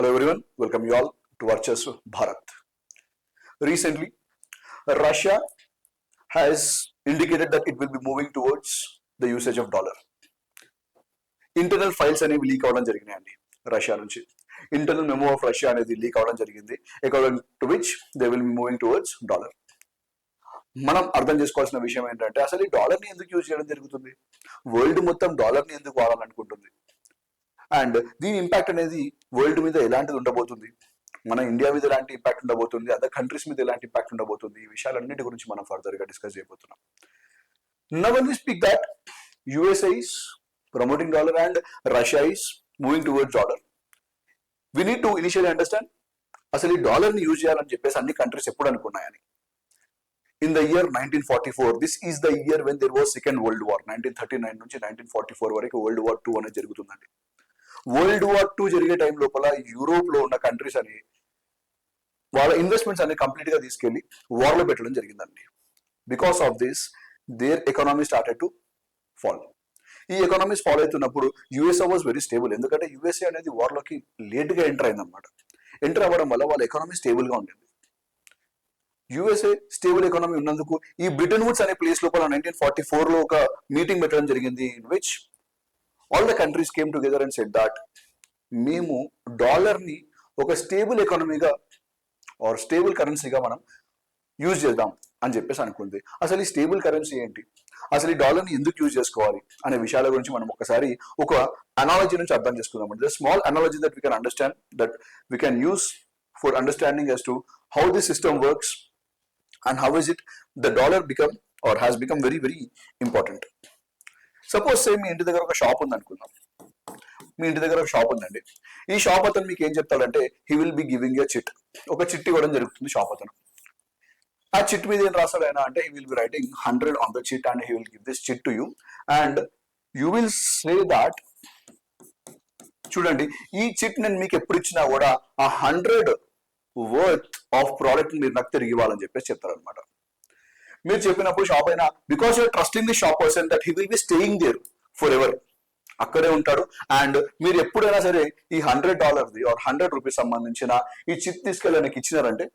Hello everyone, welcome you all to Varchasva Bharat. Recently, Russia has indicated that it will be moving towards the usage of dollar. Internal files అనేవి leak అవడం జరిగినాయండి Russia నుంచి. Internal memo of Russia అనేది leak అవడం జరిగింది. According to which they will be moving towards dollar. మనం అర్థం చేసుకోవాల్సిన విషయం ఏంటంటే అసలు ఈ డాలర్ని ఎందుకు యూజ్ చేయడం జరుగుతుంది, వరల్డ్ మొత్తం డాలర్ని ఎందుకు వాడాలనుకుంటుంది, అండ్ దీని ఇంపాక్ట్ అనేది వరల్డ్ మీద ఎలాంటిది ఉండబోతుంది, మన ఇండియా మీద ఎలాంటి ఇంపాక్ట్ ఉండబోతుంది, అదర్ కంట్రీస్ మీద ఎలాంటి ఇంపాక్ట్ ఉండబోతుంది, ఈ విషయాలన్నిటి గురించి మనం ఫర్దర్ గా డిస్కస్ చేయబోతున్నాం. Now when we speak that USA is promoting dollar and Russia is moving towards dollar, we need to initially understand అసలు ఈ డాలర్ ని యూజ్ చేయాలని చెప్పేసి అన్ని కంట్రీస్ ఎప్పుడు అనుకున్నాయని. In the year 1944, this is the year when there was Second World War. 1939 నుంచి 1944 వరకు world war 2 అనేది జరుగుతుందండి. వరల్డ్ వార్ 2 జరిగే టైం లోపల యూరోప్ లో ఉన్న కంట్రీస్ అని వాళ్ళ ఇన్వెస్ట్మెంట్స్ అన్ని కంప్లీట్ గా తీసుకెళ్లి వార్ లో పెట్టడం జరిగిందండి. Because of this their economy started to fall. ఈ ఎకానమీస్ ఫాలో అవుతున్నప్పుడు యుఎస్ఏ వాజ్ వెరీ స్టేబుల్. ఎందుకంటే యుఎస్ఏ అనేది వార్ లోకి లేట్ గా ఎంటర్ అయిందనమాట. ఎంటర్ అవ్వడం వల్ల వాళ్ళ ఎకానమీ స్టేబుల్ గా ఉండేది. యుఎస్ఏ స్టేబుల్ ఎకానమీ ఉన్నందుకు ఈ బ్రిటన్ వుడ్స్ అనే ప్లేస్ లోపల 1944 లో ఒక మీటింగ్ పెట్టడం జరిగింది. In which all the countries came together and said that మేము డాలర్ ని ఒక స్టేబుల్ ఎకానమీగా ఆర్ స్టేబుల్ కరెన్సీగా మనం యూజ్ చేద్దాం అని చెప్పేసి అనుకుంది. అసలు ఈ స్టేబుల్ కరెన్సీ ఏంటి, అసలు ఈ డాలర్ ని ఎందుకు యూజ్ చేసుకోవాలి అనే విషయాల గురించి మనం ఒకసారి ఒక అనాలజీ నుంచి అర్థం చేసుకుందాం. The small analogy that we can understand, that we can use for understanding as to how the system works and how is it the dollar become or has become very very important. Suppose say మీ ఇంటి దగ్గర ఒక shop ఉంది అనుకుందాం. మీ ఇంటి దగ్గర ఒక shop ఉందండి. ఈ షాప్ అతను మీకు ఏం చెప్తాడంటే he will be giving a chit. ఒక చిట్ ఇవ్వడం జరుగుతుంది షాప్ అతను. ఆ చిట్ మీద ఏం రాస్తాడు ఆయన అంటే he will be writing 100 on the chit and he will give this chit to you and you will say that చూడండి ఈ చిట్ నేను మీకు ఎప్పుడు ఇచ్చినా కూడా ఆ 100 వర్త్ ఆఫ్ ప్రోడక్ట్ మీరు నాకు తిరిగి ఇవ్వాలని చెప్పేసి చెప్తారనమాట. మీరు చెప్పినప్పుడు షాప్ అయినా because you're trusting the shop person that he will be staying there forever, అక్కడే ఉంటాడు. అండ్ మీరు ఎప్పుడైనా సరే ఈ $100 ఆర్ 100 రూపీస్ సంబంధించిన ఈ చిట్ తీసుకెళ్ళి ఆయనకి ఇచ్చినారంటే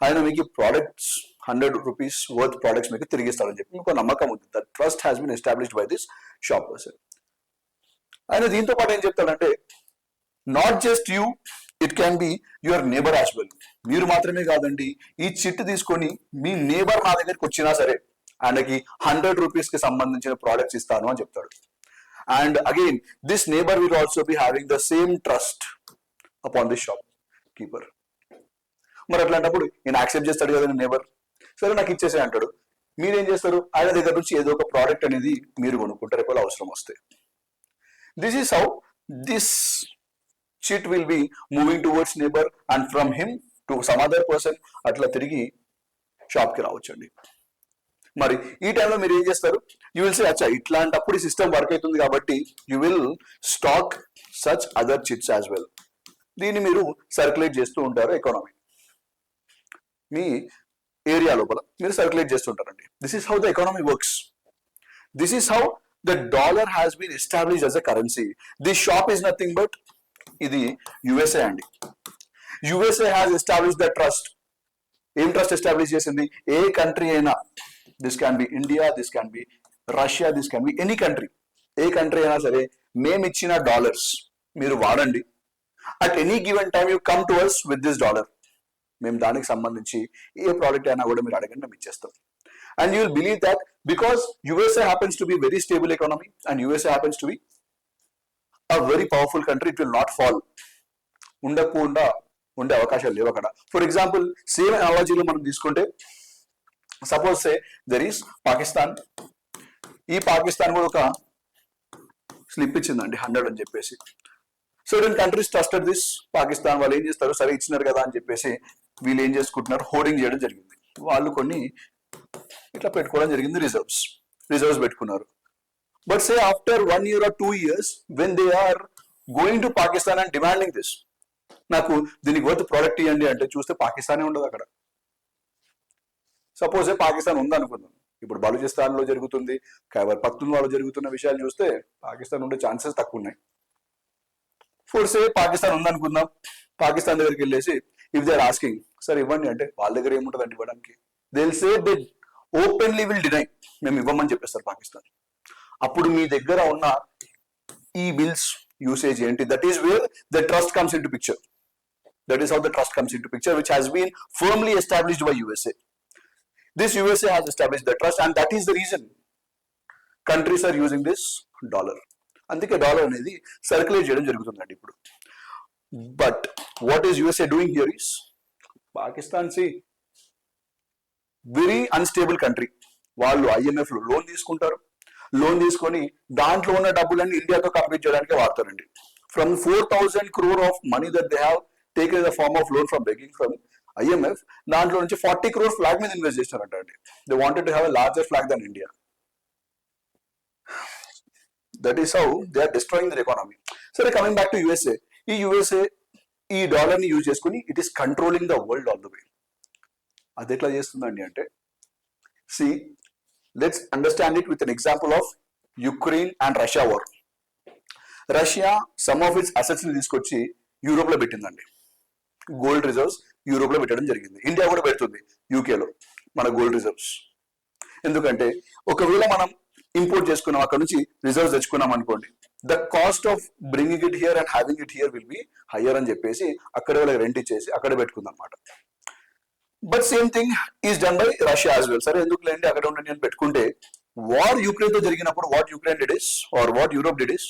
ఆయన మీకు ప్రోడక్ట్స్ 100 రూపీస్ వర్త్ ప్రోడక్ట్స్ మీకు తిరిగిస్తారని చెప్పి మీకు నమ్మకం ఉంది. That trust has been established by this shop person. ఆయన దీంతో పాటు ఏం చెప్తాడంటే not just you, it can be your neighbour as well. మీరు మాత్రమే కాదండి, ఈ చిట్ తీసుకొని మీ నేబర్ నా దగ్గరికి వచ్చినా సరే ఆయనకి 100 రూపీస్ కి సంబంధించిన ప్రోడక్ట్స్ ఇస్తాను అని చెప్తాడు. And again this neighbour will also be having the same trust upon this shop keeper. మరి అట్లాంటప్పుడు నేను యాక్సెప్ట్ చేస్తాడు కదా నేబర్, సరే నాకు ఇచ్చేసే అంటాడు. మీరేం చేస్తారు, ఆయన దగ్గర నుంచి ఏదో ఒక ప్రోడక్ట్ అనేది మీరు కొనుక్కుంటారు ఎప్పుడు అవసరం వస్తే. This is how this chit will be moving towards neighbor and from him to some other person అట్లా తిరిగి షాప్ కి రావచ్చండి. మరి ఈ టైంలో మీరు ఏం చేస్తారు, యూ విల్ సే అచ్చా ఇట్లాంటప్పుడు ఈ సిస్టమ్ వర్క్ అవుతుంది కాబట్టి you will stock such other chits as well. దీన్ని మీరు సర్క్యులేట్ చేస్తూ ఉంటారు ఎకానమీ మీ ఏరియా లోపల మీరు సర్క్యులేట్ చేస్తుంటారండి. This is how the economy works. This is how the dollar has been established as a currency. This shop is nothing but ఇది USA అండి. USA has establish the trust. ఏం trust establish చేసింది, ఏ country అయినా, this can be India, this can be Russia, this can be any country, ఏ country అయినా సరే మేము ఇచ్చిన డాలర్స్ మీరు వాడండి. At any given time you come to us with this dollar. మేము దానికి సంబంధించి ఏ ప్రోడక్ట్ అయినా కూడా మీరు అడగండి, మేము ఇచ్చేస్తాం. And you will believe that because USA happens to be very stable economy and USA happens to be a very powerful country, it will not fall. ఉండకుండా ఉండే అవకాశాలు లేవు అక్కడ. ఫర్ ఎగ్జాంపుల్ సేమ్ అనాలజీలో మనం తీసుకుంటే suppose say there is Pakistan. ఈ పాకిస్తాన్ కూడా ఒక స్లిప్ ఇచ్చిందండి 100 అని చెప్పేసి. Certain countries trusted this Pakistan. వాళ్ళు ఏం చేస్తారు, సరే ఇచ్చినారు కదా అని చెప్పేసి వీళ్ళు ఏం చేసుకుంటున్నారు, హోర్డింగ్ చేయడం జరిగింది. వాళ్ళు కొన్ని ఇట్లా పెట్టుకోవడం జరిగింది, రిజర్వ్స్ పెట్టుకున్నారు. But say after 1 year or 2 years, when they are going to Pakistan and demanding this, నాకు దీనికి వర్త్ ప్రోడక్ట్ ఇవ్వండి అంటే చూస్తే పాకిస్తానే ఉండదు అక్కడ. సపోజ్ పాకిస్తాన్ ఉందనుకుందాం, ఇప్పుడు బలూచిస్తాన్ లో జరుగుతుంది, ఖైబర్ పఖ్తూన్వాలో జరుగుతున్న విషయాలు చూస్తే పాకిస్తాన్ ఉండే ఛాన్సెస్ తక్కువ ఉన్నాయి. ఫోర్ సే పాకిస్తాన్ ఉందనుకుందాం, పాకిస్తాన్ దగ్గరికి వెళ్ళేసి if they are asking sir ఇవ్వండి అంటే వాళ్ళ దగ్గర ఏముంటుందండి ఇవ్వడానికి, they will say they openly will deny, మేము ఇవ్వమని చెప్పేస్తారు పాకిస్తాన్. అప్పుడు మీ దగ్గర ఉన్న ఈ బిల్స్ యూసేజ్ ఏంటి, that is where the trust comes into picture. That is how the trust comes into picture, which has been firmly established by USA. This USA has established the trust, and that is the reason countries are using this dollar. అందుకే డాలర్ అనేది సర్క్యులేట్ చేయడం జరుగుతుందండి ఇప్పుడు. But what is USA doing here is, Pakistan is very unstable country. వాళ్ళు IMF లో loan తీసుకుంటారు, లోన్ తీసుకొని దాంట్లో ఉన్న డబ్బులన్నీ ఇండియాతో కంపీట్ చేయడానికి వాడతారండి. From 4,000 crore of money that they have taken the form of loan from begging from IMF, దాంట్లో నుంచి 40 crore ఫ్లాగ్ మీద ఇన్వెస్ట్ చేస్తారంట అండి. They wanted to have a larger flag than India. That is how they are destroying their economy. సరే, coming back to USA, ఈ USA ఈ dollar ని use చేసుకుని it is controlling the world all the way. అది ఎట్లా చేస్తుందండి అంటే, see let's understand it with an example of Ukraine and Russia war. Russia some of its assets ని తీసుకొచ్చి యూరోప్ లో పెట్టిందండి. గోల్డ్ రిజర్వ్స్ యూరోప్ లో పెట్టడం జరిగింది. ఇండియా కూడా పెడుతుంది యూకేలో మన గోల్డ్ రిజర్వ్స్. ఎందుకంటే ఒకవేళ మనం ఇంపోర్ట్ చేసుకున్నాం, అక్కడ నుంచి రిజర్వ్స్ తెచ్చుకున్నాం అనుకోండి, the cost of bringing it here and having it here will be higher అని చెప్పేసి అక్కడే వాళ్ళకి రెంట్ ఇచ్చేసి అక్కడే పెట్టుకుందాం అనమాట. But same thing is done by Russia as well. సరే, ఎందుకు లేండి అక్కడ ఉండండి అని పెట్టుకుంటే, వార్ యుక్రెయిన్ తో జరిగినప్పుడు what Ukraine did is or what Europe did is,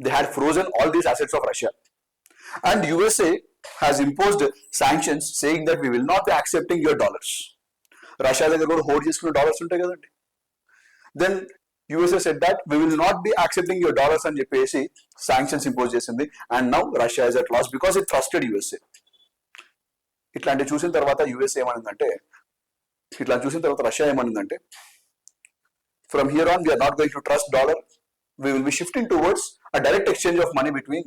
they had frozen all these assets of Russia. And USA has imposed sanctions saying that we will not be accepting your dollars. Russia దగ్గర కూడా hold చేసుకున్న dollars ఉంటాయి కదండి. Then USA said that we will not be accepting your dollars అని చెప్పేసి sanctions impose చేసింది. And now Russia is at loss because it trusted USA. ఇట్లాంటి చూసిన తర్వాత USA ఏమనిందంటే, ఇట్లా చూసిన తర్వాత Russia ఏమనిందంటే, from here on we are not going to trust dollar, we will be shifting towards a direct exchange of money between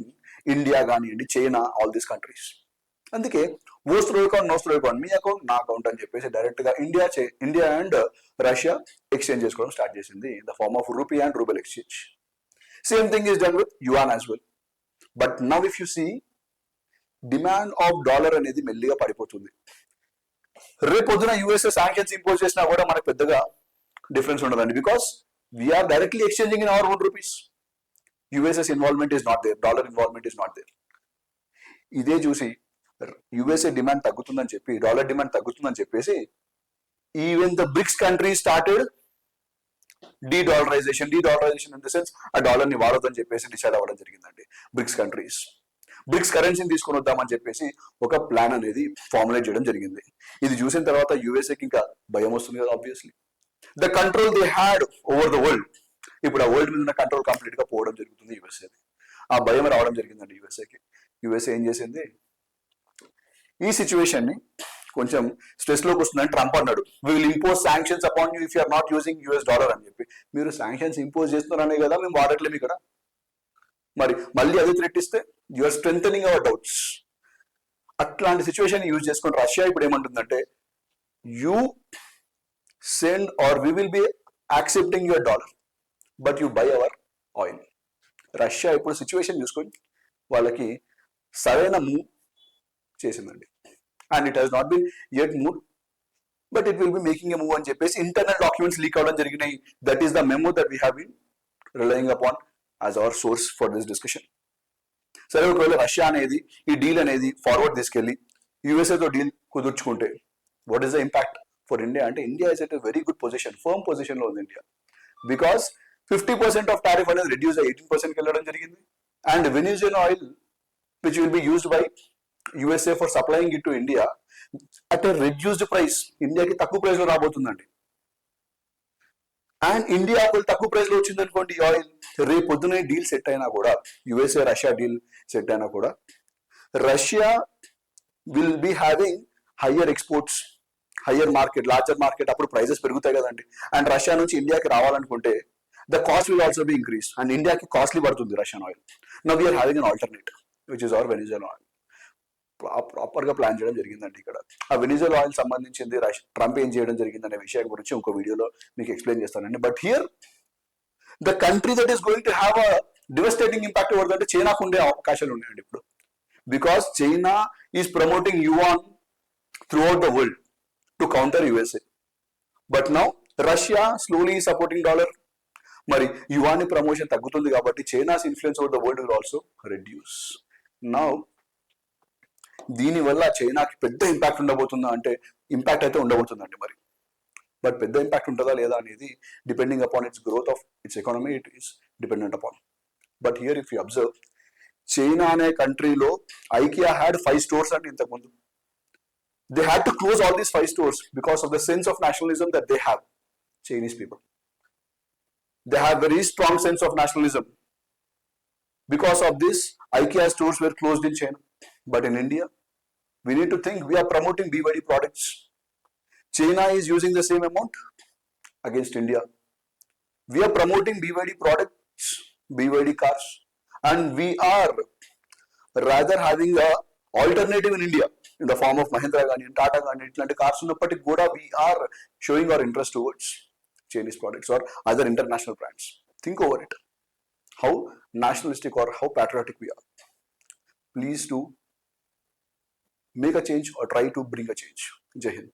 India కానివ్వండి, China, all these countries. అందుకే vostro account, nostro account, మీ account నా account అని చెప్పేసి direct గా India and Russia exchange చేసుకోవడం start చేసింది in the form of rupee and rouble exchange. Same thing is done with yuan as well. But now if you see, demand of dollar అనేది మెల్లిగా పడిపోతుంది. రేపు పొద్దున యుఎస్ఏ శాంక్షన్స్ ఇంపోజ్ చేసినా కూడా మనకు పెద్దగా డిఫరెన్స్ ఉండదండి, because we are directly exchanging in our own rupees. USA's involvement is not there, dollar involvement is not there. ఇదే చూసి యుఎస్ఏ డిమాండ్ తగ్గుతుందని చెప్పి, డాలర్ డిమాండ్ తగ్గుతుందని చెప్పేసి, even the BRICS country started dedollarisation in the sense ఆ dollar ని వాడొద్దని చెప్పేసి డిసైడ్ అవ్వడం జరిగిందండి. బ్రిక్స్ కంట్రీస్ బ్రిక్స్ కరెన్సీని తీసుకొని వద్దామని చెప్పేసి ఒక ప్లాన్ అనేది ఫార్ములేట్ చేయడం జరిగింది. ఇది చూసిన తర్వాత యుఎస్ఏకి ఇంకా భయం వస్తుంది కదా, obviously. The control they had over the world, ఇప్పుడు ఆ వరల్డ్ మీద ఉన్న కంట్రోల్ కంప్లీట్ గా పోవడం జరుగుతుంది యుఎస్ఏది. ఆ భయం రావడం జరిగిందండి యుఎస్ఏకి. యుఎస్ఏ ఏం చేసింది, ఈ సిచ్యువేషన్ ని కొంచెం స్ట్రెస్ లోకి వస్తుందని ట్రంప్ అన్నాడు, we will impose sanctions upon you if you are not using US dollar అని చెప్పి. మీరు శాంక్షన్స్ ఇంపోజ్ చేస్తున్నారనే కదా మేము వాడట్లేము ఇక్కడ, మరి మళ్ళీ అదే థ్రెట్ ఇస్తే you are strengthening our doubts. అట్లాంటి సిచ్యువేషన్ యూజ్ చేసుకుని రష్యా ఇప్పుడు ఏమంటుందంటే, you send or we will be accepting your dollar but you buy our oil. Russia ఇప్పుడు సిచ్యువేషన్ చూసుకొని వాళ్ళకి సరైన మూవ్ చేసిందండి. And it has not been yet move, but it will be making a move అని చెప్పేసి internal documents leak అవడం జరిగినాయి. That is the memo that we have been relying upon as our source for this discussion. సరే, ఒకవేళ Russia అనేది ఈ deal అనేది forward తీసుకెళ్లి యుఎస్ఏతో డీల్ కుదుర్చుకుంటే what is the impact for India అంటే, India is at a very good position, firm position లో ఉంది ఇండియా. బికాస్ 50% ఆఫ్ టారిఫ్ అనేది రిడ్యూస్ 18% వెళ్ళడం జరిగింది. And Venezuela oil which will be used by USA for supplying it to India at a reduced price, ఇండియాకి తక్కువ price లో రాబోతుందండి. And India తక్కువ ప్రైస్ లో వచ్చింది అనుకోండి ఆయిల్, రేపు పొద్దున డీల్ సెట్ అయినా కూడా, యుఎస్ఏ రష్యా డీల్ సెట్ అయినా కూడా, Russia will be having higher exports, higher market, larger market. అప్పుడు ప్రైజెస్ పెరుగుతాయి కదండి. అండ్ రష్యా నుంచి ఇండియాకి రావాలనుకుంటే the cost will also be increase, and ఇండియాకి కాస్ట్లీ పడుతుంది Russian oil. Now we are having an alternate which is our Venezuela oil. Proper గా plan చేయడం జరిగిందండి ఇక్కడ. ఆ వెనిజులా ఆయిల్ సంబంధించింది ట్రంప్ ఏం చేయడం జరిగింది అనే విషయం గురించి ఇంకో వీడియోలో మీకు ఎక్స్ప్లెయిన్ చేస్తానండి. But here the country that is going to have a devastating impact ఎవరిదంటే చైనాకు ఉండే అవకాశాలు ఉన్నాయండి ఇప్పుడు. because China is promoting yuan throughout the world to counter USA. But now Russia slowly is supporting dollar. మరి యువాని promotion తగ్గుతుంది కాబట్టి China's influence over the world will also reduce. Now దీనివల్ల చైనాకి పెద్ద ఇంపాక్ట్ ఉండబోతుందా అంటే ఇంపాక్ట్ అయితే ఉండబోతుందండి మరి. బట్ పెద్ద ఇంపాక్ట్ ఉంటుందా లేదా అనేది depending upon it's growth of it's economy, it is dependent upon. But here if you observe, China అనే కంట్రీలో ఐకియా హ్యాడ్ 5 stores అండి ఇంతకుముందు. They had to close all these 5 stores because of the sense of nationalism that they have. Chinese people, they have very strong sense of nationalism. Because of this, IKEA stores were closed in China. But in India, we need to think we are promoting BYD products. China is using the same amount against India. We are promoting BYD products, BYD cars, and we are rather having a alternative in India in the form of Mahindra Gani and Tata Gani, itlanti cars unnapati kuda we are showing our interest towards Chinese products or other international brands. Think over it. How nationalistic or how patriotic we are. Please do make a change or try to bring a change. Jai Hind.